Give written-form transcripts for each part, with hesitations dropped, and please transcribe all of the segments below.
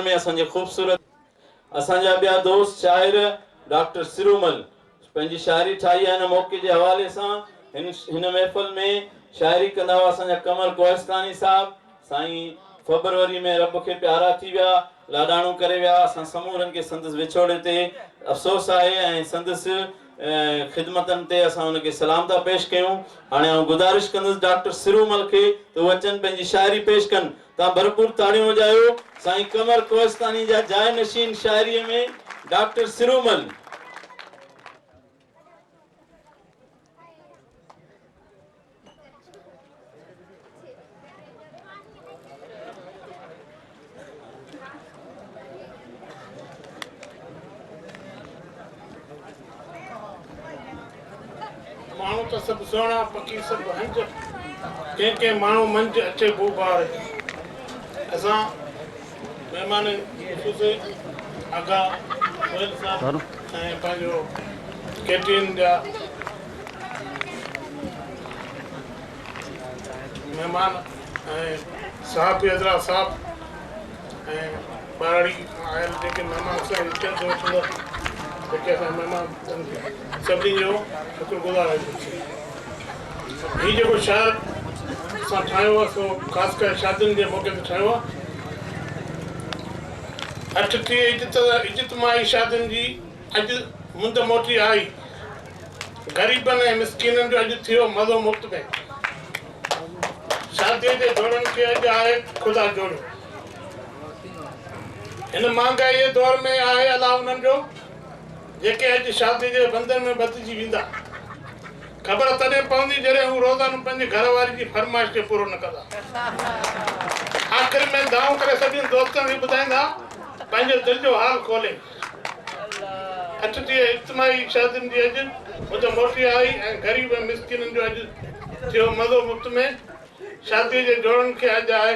में असांजे ख़ूबसूरत असांजा ॿिया दोस्त शाइर डॉक्टर सिरूमल पंहिंजी शाइरी ठाही आहे हिन मौक़े जे हवाले सां हिन महफ़िल में शाइरी कंदा हुआ असांजा कमल कोहिस्तानी साहब। साईं फरवरी में रब खे प्यारा थी विया, लाडाणो करे विया। असां समूरनि खे संदसि विछोड़े ते अफ़सोस आहे ऐं संदसि ख़िदमतनि ते असां उनखे सलाम था पेश कयूं। हाणे आउं गुज़ारिश कंदुसि डॉक्टर सिरूमल खे त उहे अचनि पंहिंजी शाइरी पेश कनि। तव्हां भरपूर ताड़ियूं वॼायो साईं कमल कोहिस्तानी जा जाइ नशीन शाइरीअ में डॉक्टर सिरूमल। माण्हू त सभु सुहिणा पखी सभु हंज के माण्हू मंझि अचे भूभार। असां महिमान आगा गोयल साहब ऐं पंहिंजो कैटरिंग जा महिमान ऐं साहब हज़रा साहब ऐं ॿारड़ी आयल जेके महिमान असां इज़त वठंदा जेके असां महिमान सभिनी जो शुक्रगुज़ार आहियूं। हीउ जेको शहर असां ठाहियो आहे सो ख़ासि करे शादियुनि जे मौक़े ते ठाहियो आहे। 38 इज़तमाही शादियुनि जी अॼु मुंद मोटी आई। ग़रीबनि ऐं मिसकीननि जो अॼु थियो मज़ो मुफ़्त में। शादीअ जे जोड़नि खे अॼु आहे ख़ुदा जोड़ियो। हिन महांगाई जे दौर में आहे अला उन्हनि जो जेके अॼु शादी जे बंधन में बदिजी वेंदा। ख़बर तॾहिं पवंदी जॾहिं हू रोज़ानो पंहिंजे घर वारी जी फरमाइश खे पूरो न कंदा। आख़िर में दाऊं करे सभिनी दोस्तनि खे ॿुधाईंदा पंहिंजे दिलि जो हाल खोले। 38 इज्तिमाही शादियुनि जी अॼु मुंद मोटी आई ऐं ग़रीब ऐं मिसकिननि जो अॼु थियो मज़ो मुफ़्त में। शादीअ जे जोड़नि खे अॼु आहे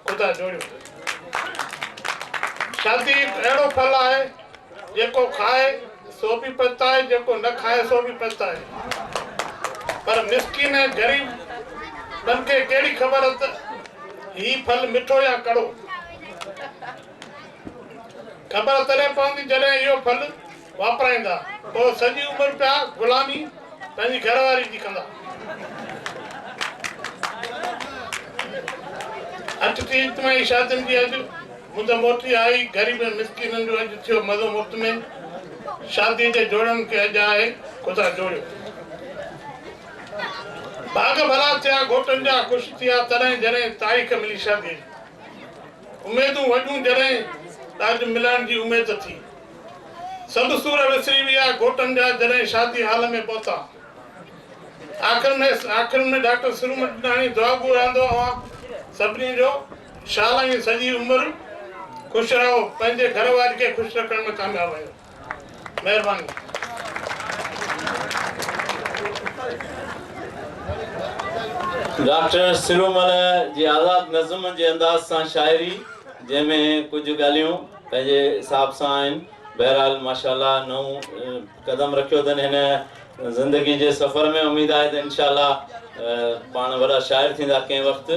ख़ुदा जोड़ियो। शादी हिकु अहिड़ो फल आहे जेको खाए सो बि पछताए, जेको न खाए सो बि पछताए। पर मिसकिन ऐं ग़रीब खे कहिड़ी ख़बर त हीउ फल मिठो या कड़ो। ख़बर तॾहिं पवंदी जॾहिं इहो फल वापराईंदा। पोइ सॼी उमिरि पिया ग़ुलामी पंहिंजी घरवारी जी कंदा। 38 इज्तिमाही शादियुनि जी अॼु मुंद मोटी आई। ग़रीब ऐं मिसकिननि जो अॼु थियो मज़ो मुफ़्त में। शादीअ जे जोड़नि खे अॼु आहे ख़ुदा जोड़ियो। बाग भला थिया घोटनि जा ख़ुशि थिया तॾहिं जॾहिं तारीख़ मिली शादीअ जी। उमेदूं वॾियूं जॾहिं ॾाढ मिलण जी उमेद थी। सभु सूर विसरी विया घोटनि जा जॾहिं शादी हाल में पहुता। आख़िर में डॉक्टर सिरूमल दुआ घुरंदो आहियां सभिनी जो शाला जी सॼी उमिरि ख़ुशि रहो, पंहिंजे घर वारी खे ख़ुशि रखण में कामयाबु आहियो। महिरबानी। डॉक्टर सिरूमल जी आज़ाद नज़म जे अंदाज़ सां शाइरी जंहिंमें कुझु ॻाल्हियूं पंहिंजे हिसाब सां आहिनि। बहरहाल माशाअल्लाह नओं कदम रखियो अथनि हिन ज़िंदगी जे सफ़र में। उमेदु आहे त इंशाअल्लाह पाण वॾा शाइर थींदा कंहिं वक़्तु।